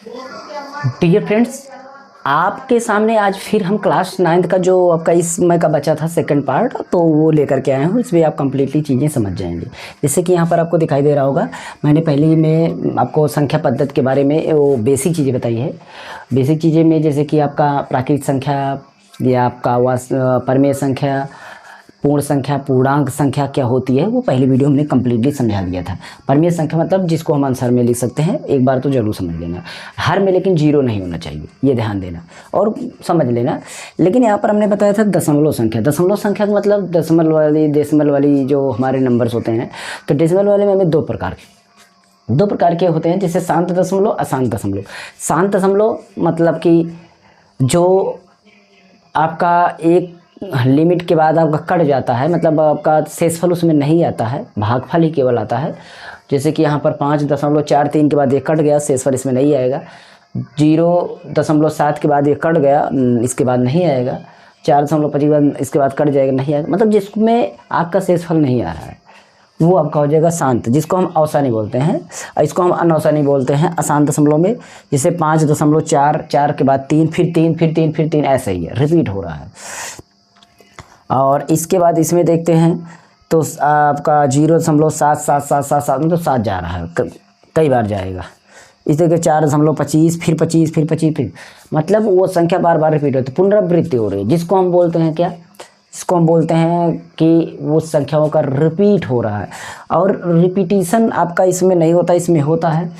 Dear friends, आपके सामने आज फिर हम क्लास 9th का जो आपका इस समय का बचा था सेकंड पार्ट, तो वो लेकर के आए हूँ। इसमें आप कंप्लीटली चीज़ें समझ जाएंगे। जैसे कि यहाँ पर आपको दिखाई दे रहा होगा, मैंने पहले ही में आपको संख्या पद्धति के बारे में वो बेसिक चीज़ें बताई है। बेसिक चीज़ें में जैसे कि आपका प्राकृत संख्या या आपका परमेय संख्या, पूर्ण संख्या, पूर्णांक संख्या क्या होती है, वो पहली वीडियो हमने कम्प्लीटली समझा दिया था। परमेय संख्या मतलब जिसको हम आंसर में लिख सकते हैं, एक बार तो जरूर समझ लेना। हर में लेकिन जीरो नहीं होना चाहिए, ये ध्यान देना और समझ लेना। लेकिन यहाँ पर हमने बताया था दशमलव संख्या। दशमलव संख्या का मतलब डेसिमल वाली जो हमारे नंबर्स होते हैं, तो डेसिमल वाले में हमें दो प्रकार के होते हैं, जैसे शांत दशमलव, अशांत दशमलव। शांत दशमलव मतलब कि जो आपका एक लिमिट के बाद आपका कट जाता है, मतलब आपका शेषफल उसमें नहीं आता है, भागफल ही केवल आता है। जैसे कि यहाँ पर 5.43 के बाद ये कट गया, शेषफल इसमें नहीं आएगा। 0.7 के बाद ये कट गया, इसके बाद नहीं आएगा। 4.25 के बाद इसके बाद कट जाएगा, नहीं आएगा। मतलब जिसमें आपका शेषफल नहीं आ रहा है वो आपका हो जाएगा शांत, जिसको हम अवसानी बोलते हैं। इसको हम अनवसानी बोलते हैं अशांत दशमलव में। जैसे 5.4, 4 के बाद 3, फिर 3, फिर 3, फिर 3, ऐसे ही है, रिपीट हो रहा है। और इसके बाद इसमें देखते हैं तो आपका 0.7777 मतलब 7 जा रहा है, कई बार जाएगा। इस तरीके 4.25, फिर 25, फिर 25, फिर मतलब वो संख्या बार बार रिपीट होती है, पुनरावृत्ति हो रही है, जिसको हम बोलते हैं क्या, इसको हम बोलते हैं कि वो संख्याओं का रिपीट हो रहा है। और रिपीटिशन आपका इसमें नहीं होता, इसमें होता है।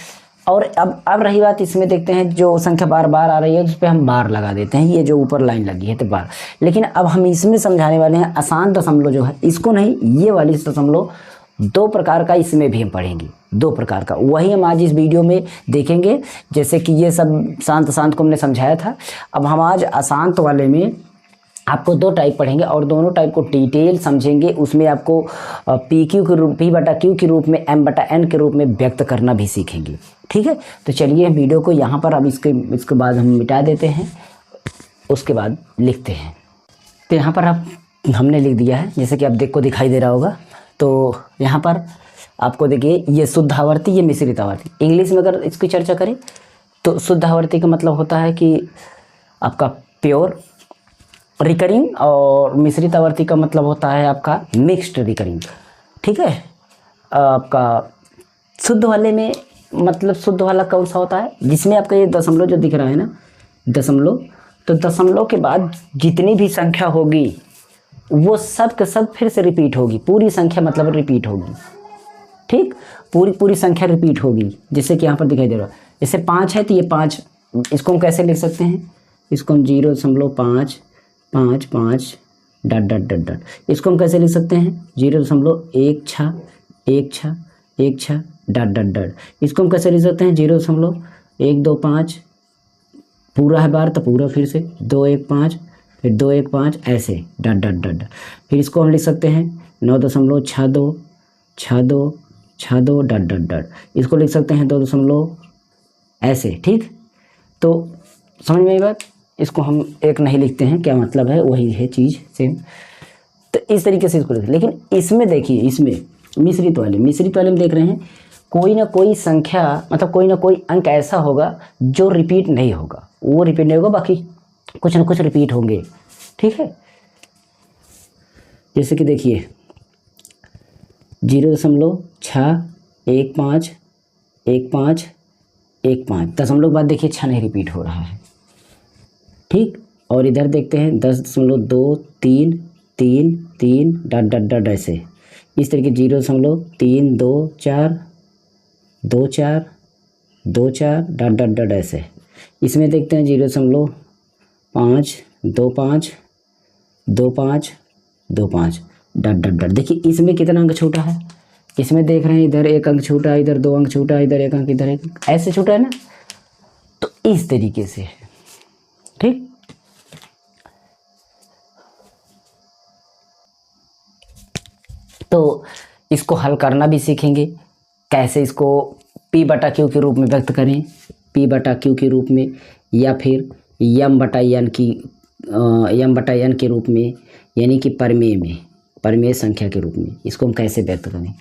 और अब रही बात, इसमें देखते हैं जो संख्या बार बार आ रही है उस पर हम बार लगा देते हैं, ये जो ऊपर लाइन लगी है तो बार। लेकिन अब हम इसमें समझाने वाले हैं अशांत दशमलव जो है, इसको नहीं, ये वाली दशमलव दो प्रकार का इसमें भी हम पढ़ेंगे, दो प्रकार का, वही हम आज इस वीडियो में देखेंगे। जैसे कि ये सब शांत को हमने समझाया था, अब हम आज अशांत वाले में आपको दो टाइप पढ़ेंगे और दोनों टाइप को डिटेल समझेंगे। उसमें आपको P/Q के रूप में, M/N के रूप में व्यक्त करना भी सीखेंगे। ठीक है, तो चलिए वीडियो को यहाँ पर अब इसके बाद हम मिटा देते हैं, उसके बाद लिखते हैं। तो यहाँ पर अब हमने लिख दिया है, जैसे कि आप को दिखाई दे रहा होगा। तो यहाँ पर आपको देखिए, ये शुद्ध आवर्ती, ये मिश्रित आवर्ती। इंग्लिश में अगर इसकी चर्चा करें तो शुद्ध आवर्ती का मतलब होता है कि आपका प्योर रिकरिंग, और मिश्रित आवर्ती का मतलब होता है आपका मिक्स्ड रिकरिंग। ठीक है, आपका शुद्ध वाले में मतलब शुद्ध वाला कौन सा होता है, जिसमें आपका ये दशमलव जो दिख रहा है ना, दशमलव, तो दशमलव के बाद जितनी भी संख्या होगी वो सब के सब फिर से रिपीट होगी। पूरी संख्या मतलब रिपीट होगी। ठीक, पूरी संख्या रिपीट होगी। जैसे कि यहाँ पर दिखाई दे रहा है, जैसे 5 है तो ये 5, इसको हम कैसे लिख सकते हैं, इसको हम 0.5 5 5 डॉट डॉट डॉट डॉट, इसको हम कैसे लिख सकते हैं 0.16 1 6 1 6 डॉट डॉट डॉट, इसको हम कैसे लिख सकते हैं 0.125, पूरा है बार तो पूरा, फिर से 215, फिर 215, ऐसे डॉट डॉट डॉट। फिर इसको हम लिख सकते हैं 9.62 62 62 डॉट डॉट डॉट, इसको लिख सकते हैं 2 ऐसे। ठीक, तो समझ में आई बात। इसको हम एक नहीं लिखते हैं, क्या मतलब है, वही है चीज़ सेम। तो इस तरीके से इसको लिखते हैं। लेकिन इसमें देखिए, इसमें मिश्रित वाले में देख रहे हैं, कोई ना कोई संख्या मतलब कोई ना कोई अंक ऐसा होगा जो रिपीट नहीं होगा, वो रिपीट नहीं होगा, बाकी कुछ ना कुछ रिपीट होंगे। ठीक है, जैसे कि देखिए 0.615 15 15, दशमलव के बाद देखिए 6 नहीं रिपीट हो रहा है। ठीक, और इधर देखते हैं 10.2 3 3 3 डॉट डॉट डॉट, ऐसे इस तरीके 0.3 2 4 2 4 2 4 डॉट डॉट डॉट, ऐसे। इसमें देखते हैं 0.5 2 5 2 5 2 5 डॉट डॉट डॉट। देखिए इसमें कितना अंक छूटा है, इसमें देख रहे हैं इधर एक अंक छूटा, इधर 2 अंक छूटा, इधर एक अंक, इधर एक, ऐसे छूटा है ना। तो इस तरीके से है। ठीक, तो इसको हल करना भी सीखेंगे, कैसे इसको P/Q के रूप में व्यक्त करें, P/Q के रूप में, या फिर M/N के रूप में, यानी कि परमेय संख्या के रूप में इसको हम कैसे व्यक्त करें।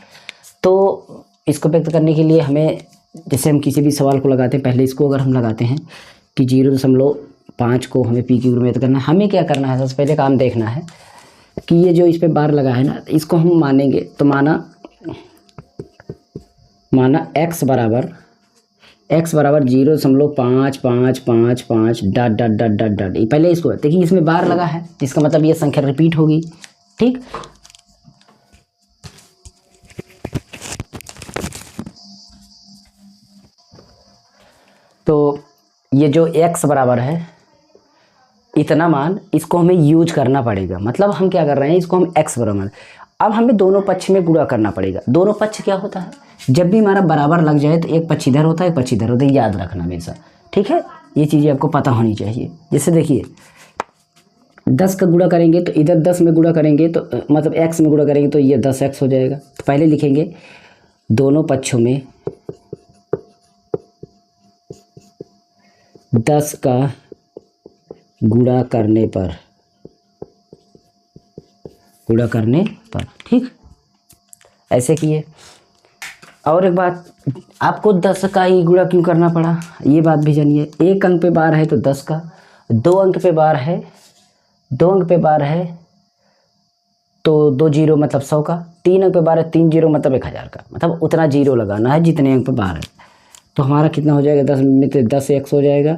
तो इसको व्यक्त करने के लिए हमें जैसे हम किसी भी सवाल को लगाते हैं, पहले इसको अगर हम लगाते हैं कि 0.5 को हमें पी क्यू में करना है, हमें क्या करना है, सबसे पहले काम देखना है कि ये जो इस पे बार लगा है ना, इसको हम मानेंगे तो माना x बराबर 0.55555 dot dot dot dot dot. पहले इसको देखिए, इसमें बार लगा है, इसका मतलब ये संख्या रिपीट होगी, ठीक। तो ये जो x बराबर है इतना मान, इसको हमें यूज करना पड़ेगा। मतलब हम क्या कर रहे हैं, इसको हम x बराबर, अब हमें दोनों पक्ष में गुणा करना पड़ेगा। दोनों पक्ष क्या होता है, जब भी हमारा बराबर लग जाए तो एक पक्ष इधर होता है, एक पक्ष इधर होता है, याद रखना हमेशा, ठीक है। ये चीज़ें आपको पता होनी चाहिए। जैसे देखिए 10 का गुणा करेंगे तो इधर 10 में गुणा करेंगे तो मतलब x में गुणा करेंगे तो ये 10x हो जाएगा। तो पहले लिखेंगे दोनों पक्षों में 10 का गुणा करने पर, ठीक, ऐसे किए। और एक बात, आपको 10 का ही गुणा क्यों करना पड़ा, ये बात भी जानिए। 1 अंक पे बार है तो 10 का, 2 अंक पे बार है, 2 अंक पे बार है तो 2 जीरो मतलब 100 का, 3 अंक पे बार है 3 जीरो मतलब 1000 का। मतलब उतना जीरो लगाना है जितने अंक पे बार है। तो हमारा कितना हो जाएगा, 10 में तो 10 x हो जाएगा,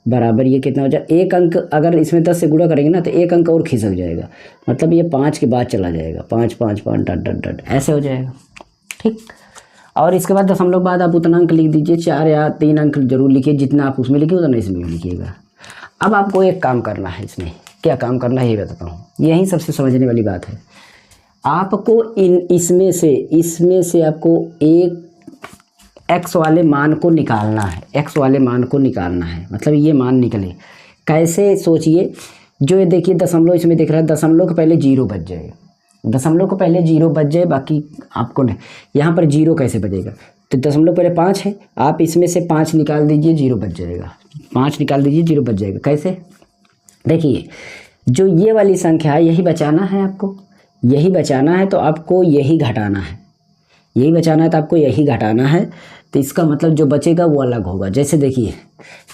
बराबर ये कितना हो जाएगा, 1 अंक अगर इसमें 10 से गुणा करेंगे ना तो 1 अंक और खिसक जाएगा, मतलब ये 5 के बाद चला जाएगा, 5 5 5 डट डट डट ऐसे हो जाएगा, ठीक। और इसके बाद दशमलव बाद आप उतना अंक लिख दीजिए, 4 या 3 अंक जरूर लिखिए, जितना आप उसमें लिखिए उतना इसमें भी लिखिएगा। अब आपको एक काम करना है, इसमें क्या काम करना है ये बताता हूँ, यही सबसे समझने वाली बात है। आपको इसमें से आपको एक x वाले मान को निकालना है, x वाले मान को निकालना है, मतलब ये मान निकले कैसे, सोचिए। जो ये देखिए दशमलव इसमें दिख रहा है, दशमलव के पहले 0 बच जाए, दशमलव को पहले 0 बच जाए, बाकी आपको नहीं। यहाँ पर 0 कैसे बचेगा, तो दशमलव पहले 5 है, आप इसमें से 5 निकाल दीजिए, 0 बच जाएगा, 5 निकाल दीजिए 0 बच जाएगा। कैसे, देखिए जो ये वाली संख्या है यही बचाना है आपको, यही बचाना है, तो आपको यही घटाना है, यही बचाना है तो आपको यही घटाना है। तो इसका मतलब जो बचेगा वो अलग होगा। जैसे देखिए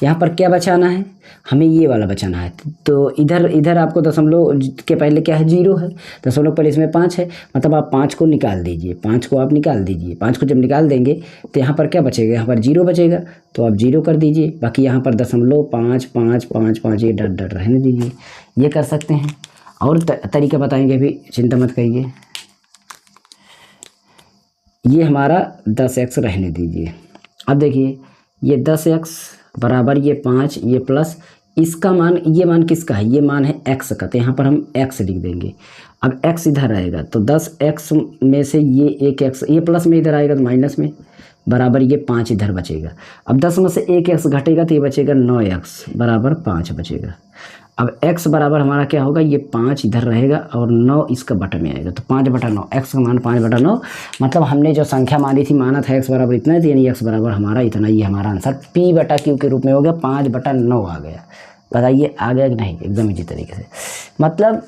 यहाँ पर क्या बचाना है, हमें ये वाला बचाना है, तो इधर आपको दशमलव के पहले क्या है, 0 है, दशमलव पहले इसमें 5 है, मतलब आप 5 को निकाल दीजिए, 5 को आप निकाल दीजिए। 5 को जब निकाल देंगे तो यहाँ पर क्या बचेगा, यहाँ पर 0 बचेगा, तो आप 0 कर दीजिए, बाकी यहाँ पर दशमलव 5 5 5 5 ये डट डट रहने दीजिए। ये कर सकते हैं, और तरीका बताएंगे भी, चिंता मत करिए। ये हमारा 10x रहने दीजिए। अब देखिए ये 10x बराबर ये 5, ये प्लस इसका मान, ये मान किसका है, ये मान है x का, तो यहाँ पर हम x लिख देंगे। अब x इधर आएगा तो 10x में से ये एक x, ये प्लस में इधर आएगा तो माइनस में, बराबर ये 5 इधर बचेगा। अब 10 में से एक x घटेगा तो ये बचेगा 9x बराबर 5 बचेगा। अब x बराबर हमारा क्या होगा, ये 5 इधर रहेगा और 9 इसका बटा में आएगा, तो 5/9, x का मान 5/9, मतलब हमने जो संख्या मानी थी, माना था x बराबर इतना, यानी x बराबर हमारा इतना, ये हमारा आंसर p/q के रूप में हो गया, 5/9 आ गया। बताइए आ गया कि नहीं, एकदम इसी तरीके से। मतलब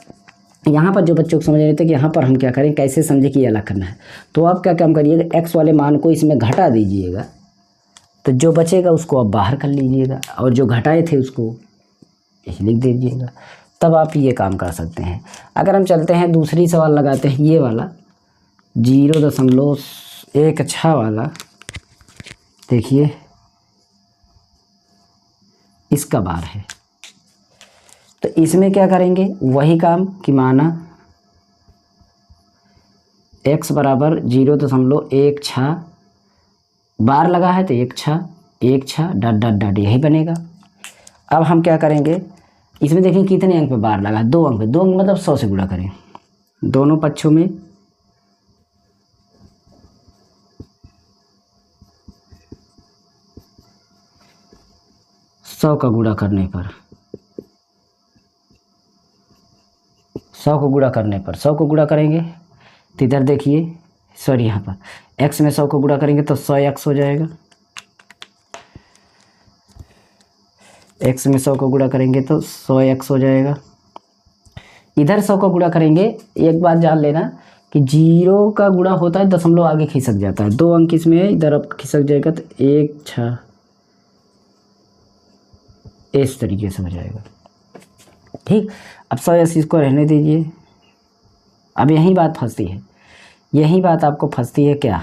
यहाँ पर जो बच्चों को समझ रहे थे कि यहाँ पर हम क्या करें, कैसे समझे कि ये अलग करना है, तो आप क्या काम करिएगा, x वाले मान को इसमें घटा दीजिएगा, तो जो बचेगा उसको आप बाहर कर लीजिएगा, और जो घटाए थे उसको यही लिख दीजिएगा, तब आप ये काम कर सकते हैं। अगर हम चलते हैं दूसरी सवाल लगाते हैं, ये वाला 0.16 वाला, देखिए इसका बार है, तो इसमें क्या करेंगे, वही काम कि माना x बराबर 0.16 बार लगा है तो 1 6 डट डट डट यही बनेगा। अब हम क्या करेंगे, इसमें देखें कितने अंक पे बार लगा, 2 अंक पे, 2 अंक मतलब 100 से गुणा करें, दोनों पक्षों में 100 का गुणा करने पर, 100 को गुणा करने पर, 100 को गुणा करेंगे तो इधर देखिए, सॉरी यहाँ पर x में 100 को गुणा करेंगे तो 100x हो जाएगा, x में 100 को गुणा करेंगे तो 100x हो जाएगा। इधर 100 को गुणा करेंगे, एक बात जान लेना कि 0 का गुणा होता है दशमलव आगे खिसक जाता है, 2 अंक इसमें है, इधर अब खिसक जाएगा तो 1 6 इस तरीके से हो जाएगा। ठीक, अब 180 इसको रहने दीजिए। अब यही बात फंसती है, यही बात आपको फंसती है क्या,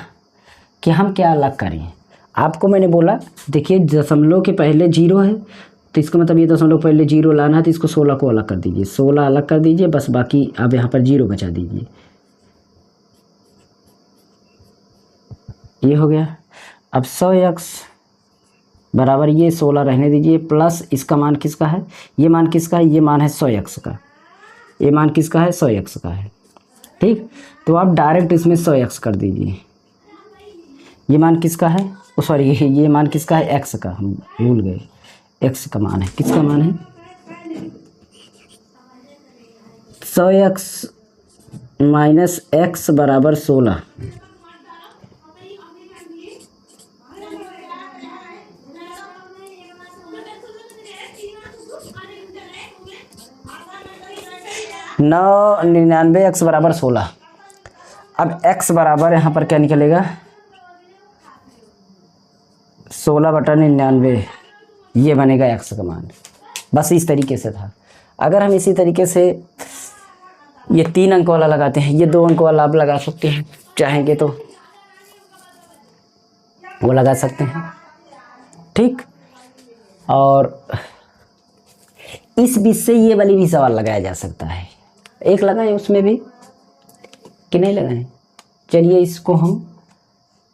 कि हम क्या अलग करें। आपको मैंने बोला देखिए दशमलव के पहले 0 है, तो इसका मतलब ये दशमलव पहले 0 लाना है, तो इसको 16 को अलग कर दीजिए, 16 अलग कर दीजिए, बस बाकी अब यहाँ पर 0 बचा दीजिए। ये हो गया। अब 100x बराबर ये 16 रहने दीजिए, प्लस इसका मान किसका है, ये मान किसका है, ये मान है 100x का, ये मान किसका है 100x का है। ठीक, तो आप डायरेक्ट इसमें 100x कर दीजिए। ये मान किसका है, सॉरी ये मान किसका है, x का, हम भूल गए, x का मान है, किसका मान है 100x माइनस x बराबर 16। नौ 99 x बराबर 16। अब x बराबर यहाँ पर क्या निकलेगा 16/99, ये बनेगा x का मान। बस इस तरीके से था। अगर हम इसी तरीके से ये 3 अंक वाला लगाते हैं, ये 2 अंक वाला आप लगा सकते हैं, चाहेंगे तो वो लगा सकते हैं। ठीक, और इस बीच से ये वाली भी सवाल लगाया जा सकता है, एक लगाएं उसमें भी कि नहीं लगाएं, चलिए इसको हम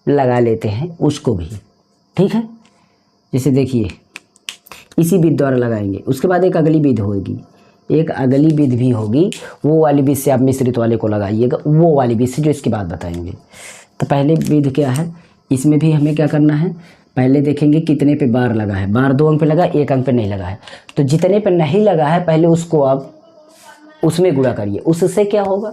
लगा लेते हैं उसको भी। ठीक है, जैसे देखिए इसी विधि द्वारा लगाएंगे, उसके बाद एक अगली विधि होगी, एक अगली विधि भी होगी, वो वाली विधि से आप मिश्रित वाले को लगाइएगा, वो वाली विधि से जो इसके बाद बताएंगे। तो पहले विधि क्या है, इसमें भी हमें क्या करना है, पहले देखेंगे कितने पे बार लगा है, बार 2 अंक पे लगा, 1 अंक पे नहीं लगा है, तो जितने पे नहीं लगा है पहले उसको आप उसमें गुणा करिए। उससे क्या होगा,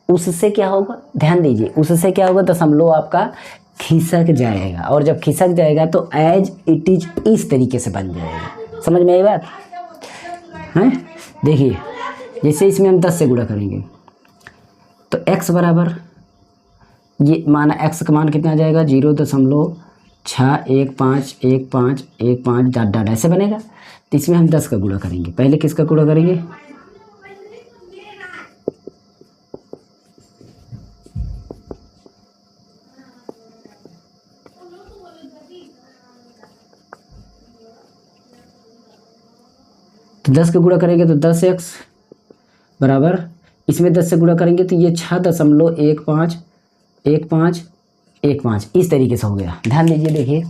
उससे क्या होगा, ध्यान दीजिए, उससे क्या होगा, दशमलव आपका खिसक जाएगा, और जब खिसक जाएगा तो एज इट इज इस तरीके से बन जाएगा। समझ में आई बात है? देखिए जैसे इसमें हम 10 से गुणा करेंगे तो x बराबर ये माना x का मान कितना आ जाएगा 0.6151515 डॉट डॉट ऐसे बनेगा। तो इसमें हम 10 का गुणा करेंगे, पहले किसका गुणा करेंगे, तो 10 का गुणा करेंगे तो 10x बराबर, इसमें 10 से गुणा करेंगे तो ये 6.151515 इस तरीके से हो गया। ध्यान दीजिए, देखिए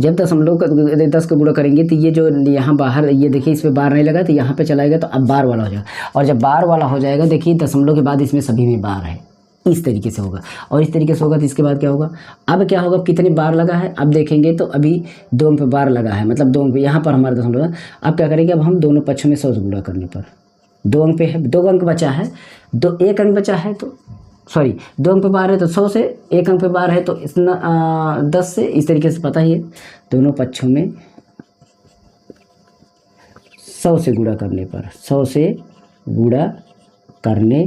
जब दशमलव का 10 का गुणा करेंगे तो ये जो यहाँ बाहर ये देखिए इसमें बार नहीं लगा, तो यहाँ पे चलाएगा तो अब बार वाला हो जाएगा, और जब बार वाला हो जाएगा देखिए दशमलव के बाद इसमें सभी में बार है, इस तरीके से होगा। और इस तरीके से होगा तो इसके बाद क्या होगा, अब क्या होगा, कितनी बार लगा है अब देखेंगे तो अभी 2 पे बार लगा है, मतलब 2 पे यहाँ पर हमारा दशमलव है। अब क्या करेंगे, अब हम दोनों पक्षों में 100 से गुणा करने पर 2 अंक पे है, 2 अंक बचा है, 1 अंक बचा है, तो सॉरी 2 अंक पे बार है तो 100 से, 1 अंक पे बार है तो इतना 10 से, इस तरीके से पता ही है। दोनों पक्षों में 100 से गुणा करने पर, 100 से गुणा करने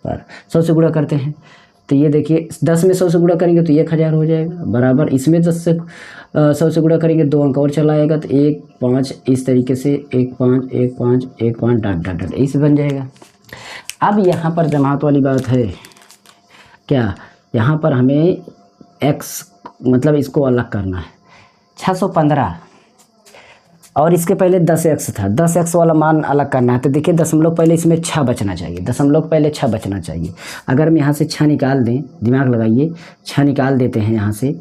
पर, 100 से गुणा करते हैं तो ये देखिए 10 में 100 से गुणा करेंगे तो 1000 हो जाएगा, बराबर इसमें 10 से 100 से गुणा करेंगे 2 अंक और चला आएगा तो 1 5 इस तरीके से 1 5 1 5 1 5 डॉट डॉट डॉट इस बन जाएगा। अब यहाँ पर जमात वाली बात है क्या, यहाँ पर हमें x मतलब इसको अलग करना है 615, और इसके पहले 10x था, 10x वाला मान अलग करना है। तो देखिए दशमलव पहले इसमें 6 बचना चाहिए, दशमलव पहले 6 बचना चाहिए। अगर हम यहाँ से 6 निकाल दें, दिमाग लगाइए, 6 निकाल देते हैं यहाँ से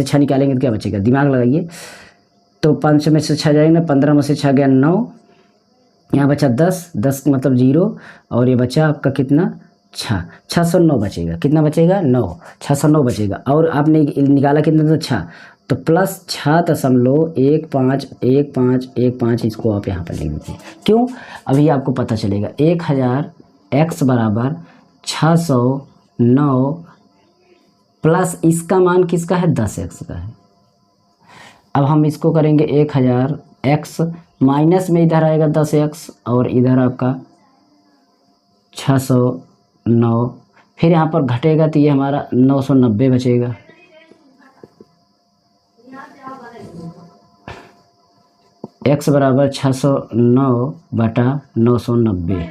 6 निकालेंगे तो क्या बचेगा, दिमाग लगाइए, तो 5 में से 6 जाएंगे, 15 में से 6 गया 9, यहाँ बचा 10 मतलब 0, और ये बचा आपका कितना 609 बचेगा, कितना बचेगा 9, 609 बचेगा। और आपने निकाला कितना था 6, तो प्लस 6.151515 इसको आप यहाँ पर लिख दीजिए। क्यों, अभी आपको पता चलेगा 1000 x बराबर 609 प्लस इसका मान किसका है 10x का है। अब हम इसको करेंगे 1000 x माइनस में इधर आएगा 10x और इधर आपका 609 फिर यहाँ पर घटेगा तो ये हमारा 990 बचेगा। x बराबर 609/990।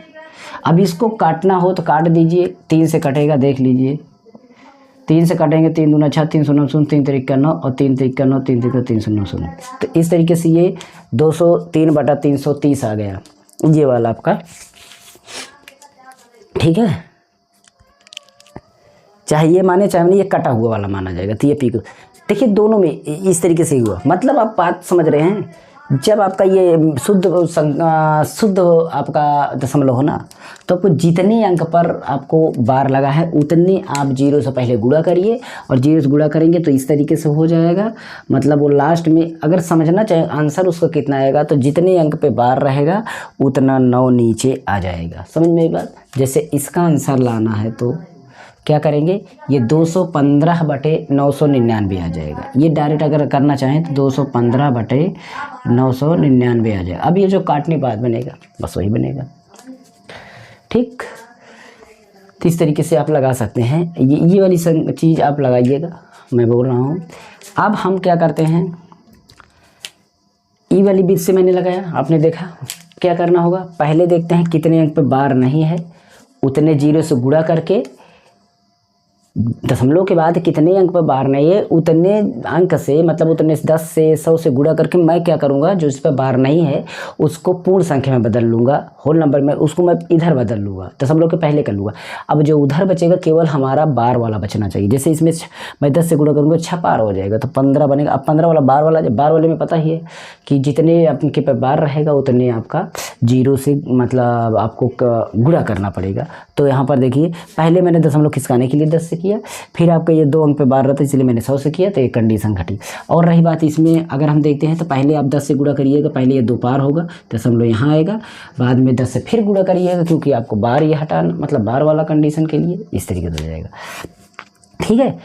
अब इसको काटना हो तो काट दीजिए, 3 से कटेगा, देख लीजिए 3 से काटेंगे, 3 दूना 6, 3 शून्य शून्य, 3 तिरिका 9 और 3 तिरिका 9, 3 तिरिका 3 शून्य शून्य। तो इस तरीके से ये 203/330 आ गया, ये वाला आपका। ठीक है, चाहे ये माने चाहे नहीं, ये कटा हुआ वाला माना जाएगा। तो ये पी को देखिए दोनों में इस तरीके से ही हुआ। मतलब आप बात समझ रहे हैं, जब आपका ये शुद्ध आपका दशमलव हो ना, तो आपको जितने अंक पर आपको बार लगा है उतने आप 0 से पहले गुणा करिए, और 0 से गुणा करेंगे तो इस तरीके से हो जाएगा। मतलब वो लास्ट में अगर समझना चाहे आंसर उसका कितना आएगा, तो जितने अंक पे बार रहेगा उतना 9 नीचे आ जाएगा। समझ में बात। जैसे इसका आंसर लाना है तो क्या करेंगे, ये 215/999 आ जाएगा। ये डायरेक्ट अगर करना चाहें तो 215/999 आ जाएगा। अब ये जो काटने बाद बनेगा बस वही बनेगा। ठीक, तो इस तरीके से आप लगा सकते हैं। ये वाली चीज़ आप लगाइएगा, मैं बोल रहा हूँ। अब हम क्या करते हैं, ई वाली बीच से मैंने लगाया, आपने देखा क्या करना होगा। पहले देखते हैं कितने अंक पे बार नहीं है, उतने 0 से गुणा करके, दशमलव के बाद कितने अंक पर बार नहीं है उतने अंक से, मतलब उतने 10 से 100 से गुणा करके मैं क्या करूँगा, जो इस पर बार नहीं है उसको पूर्ण संख्या में बदल लूँगा, होल नंबर में उसको मैं इधर बदल लूँगा, दशमलव के पहले कर लूँगा। अब जो उधर बचेगा केवल हमारा बार वाला बचना चाहिए। जैसे इसमें मैं 10 से गुणा करूँगा 6 पार हो जाएगा तो 15 बनेगा। अब 15 वाला बार वाला, बार वाले में पता ही है कि जितने आपके पे बार रहेगा उतने आपका 0 से मतलब आपको गुणा करना पड़ेगा। तो यहाँ पर देखिए पहले मैंने दशमलव खिसकाने के लिए 10 से किया, फिर आपका ये 2 अंक पे बार रहता है इसलिए मैंने 100 से किया, तो ये कंडीशन घटी। और रही बात इसमें अगर हम देखते हैं तो पहले आप 10 से गुणा करिएगा, पहले ये 2 पार होगा, दशमलव यहाँ आएगा, बाद में 10 से फिर गुणा करिएगा क्योंकि आपको बार ये हटाना, मतलब बार वाला कंडीशन के लिए इस तरीके से हो जाएगा। ठीक है,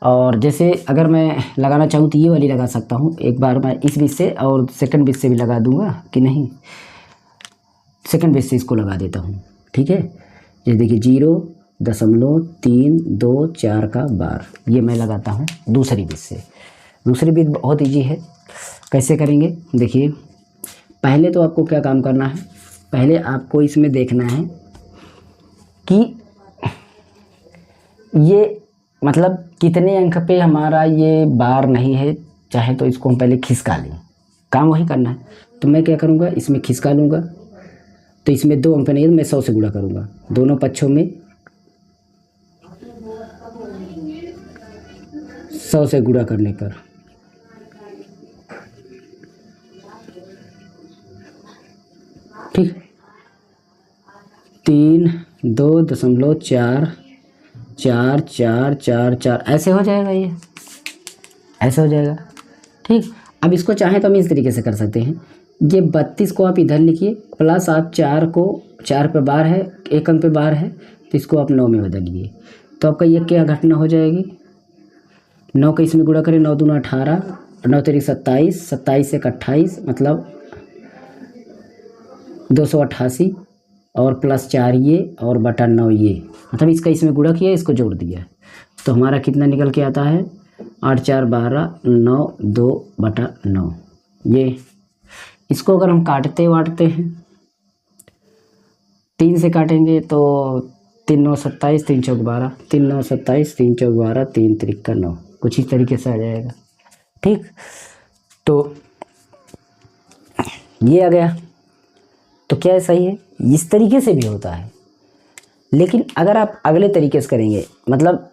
और जैसे अगर मैं लगाना चाहूँ तो ये वाली लगा सकता हूँ। एक बार मैं इस बीच से और सेकंड बीच से भी लगा दूंगा कि नहीं, सेकंड बीच से इसको लगा देता हूँ। ठीक है, ये देखिए 0.324 का बार ये मैं लगाता हूँ दूसरी बीच से। दूसरी बीच बहुत ईजी है, कैसे करेंगे देखिए। पहले तो आपको क्या काम करना है, पहले आपको इसमें देखना है कि ये मतलब कितने अंक पे हमारा ये बार नहीं है, चाहे तो इसको हम पहले खिसका लें, काम वही करना है। तो मैं क्या करूँगा, इसमें खिसका लूँगा, तो इसमें 2 अंक नहीं है तो मैं 100 से गुणा करूँगा दोनों पक्षों में, 100 से गुणा करने पर ठीक 3.2.44444 ऐसे हो जाएगा, ये ऐसे हो जाएगा। ठीक, अब इसको चाहें तो हम इस तरीके से कर सकते हैं, ये 32 को आप इधर लिखिए, प्लस आप 4 को, 4 पे बार है, 1 अंक पे बार है, तो इसको आप 9 में बदलिए, तो आपका ये क्या घटना हो जाएगी, 9 का इसमें गुणा करें, 9 दूना 18, 9 तेरी 27, 27 से 28 मतलब 288 और प्लस 4 ये और बटा 9 ये, मतलब इसका इसमें गुणा किया, इसको जोड़ दिया, तो हमारा कितना निकल के आता है 8 4 12 9 2/9। ये इसको अगर हम काटते वाटते हैं 3 से काटेंगे तो 3 9 27, 3 चौक 12, 3 9 27, 3 चौक 12, 3 तिरिका 9, कुछ इस तरीके से आ जाएगा। ठीक, तो ये आ गया, तो क्या है सही है, इस तरीके से भी होता है। लेकिन अगर आप अगले तरीके से करेंगे, मतलब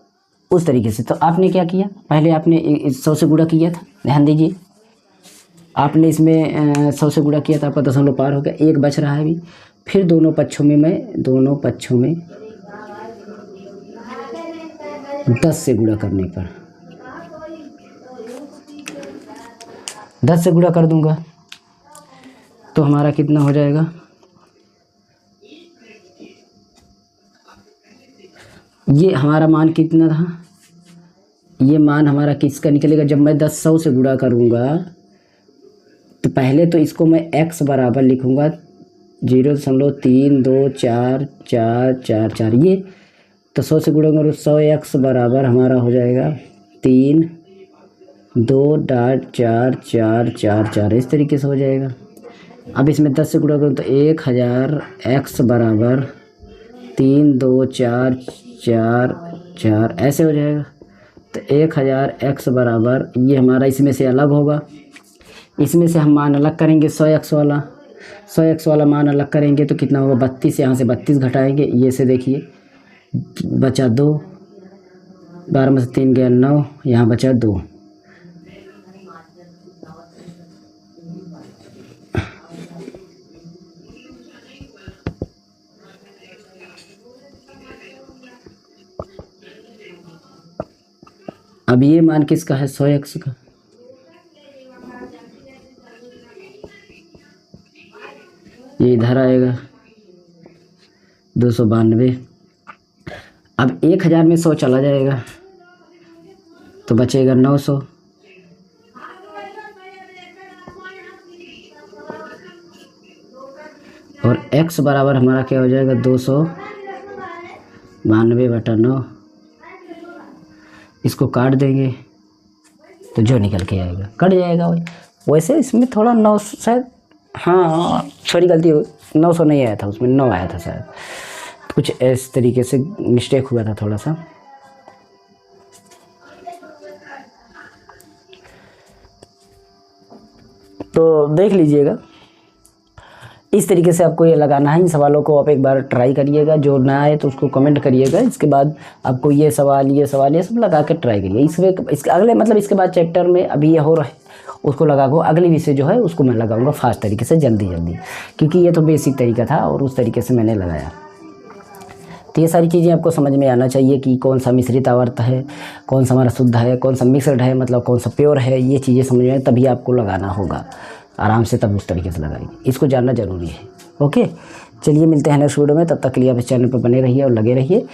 उस तरीके से, तो आपने क्या किया, पहले आपने 100 से गुणा किया था, ध्यान दीजिए, आपने इसमें 100 से गुणा किया था, आपका दशमलव पार हो गया, 1 बच रहा है अभी, फिर दोनों पक्षों में मैं 10 से गुणा करने पर 10 से गुणा कर दूंगा तो हमारा कितना हो जाएगा, ये हमारा मान कितना था, ये मान हमारा किसका निकलेगा, जब मैं 10 100 से गुणा करूँगा तो पहले तो इसको मैं x बराबर लिखूँगा 0.3244444, ये तो 100 से गुणेंगे तो 100x बराबर हमारा हो जाएगा 3.2.4444 इस तरीके से हो जाएगा। अब इसमें 10 से गुणा करूँ तो 1000x बराबर 32444 ऐसे हो जाएगा। तो 1000x बराबर ये हमारा इसमें से अलग होगा, इसमें से हम मान अलग करेंगे 100x वाला मान अलग करेंगे तो कितना होगा 32, यहाँ से 32 घटाएंगे, ये से देखिए बचा 2, 12 में से 3 गया 9, यहाँ बचा 2। अब ये मान किसका है 100x का, ये इधर आएगा 292। अब 1000 में 100 चला जाएगा तो बचेगा 900। और x बराबर हमारा क्या हो जाएगा 292/9। इसको काट देंगे तो जो निकल के आएगा कट जाएगा भाई। वैसे इसमें थोड़ा 9 शायद, हाँ सॉरी गलती हो, 900 नहीं आया था उसमें 9 आया था शायद, कुछ इस तरीके से मिस्टेक हुआ था थोड़ा सा। तो देख लीजिएगा इस तरीके से आपको ये लगाना है। इन सवालों को आप एक बार ट्राई करिएगा, जो ना आए तो उसको कमेंट करिएगा। इसके बाद आपको ये सवाल ये सब लगा के ट्राई करिए। इसके अगले मतलब इसके बाद चैप्टर में अभी ये हो रहा है उसको लगा को अगली विषय जो है उसको मैं लगाऊंगा फास्ट तरीके से जल्दी क्योंकि ये तो बेसिक तरीका था और उस तरीके से मैंने लगाया। तो ये सारी चीज़ें आपको समझ में आना चाहिए कि कौन सा मिश्रित आवर्त है, कौन सा हमारा शुद्ध है, कौन सा मिक्सड है, मतलब कौन सा प्योर है, ये चीज़ें समझ में तभी आपको लगाना होगा आराम से, तब उस तरीके से लगाइए। इसको जानना ज़रूरी है। ओके, चलिए मिलते हैं नेक्स्ट वीडियो में, तब तक के लिए आप इस चैनल पर बने रहिए और लगे रहिए।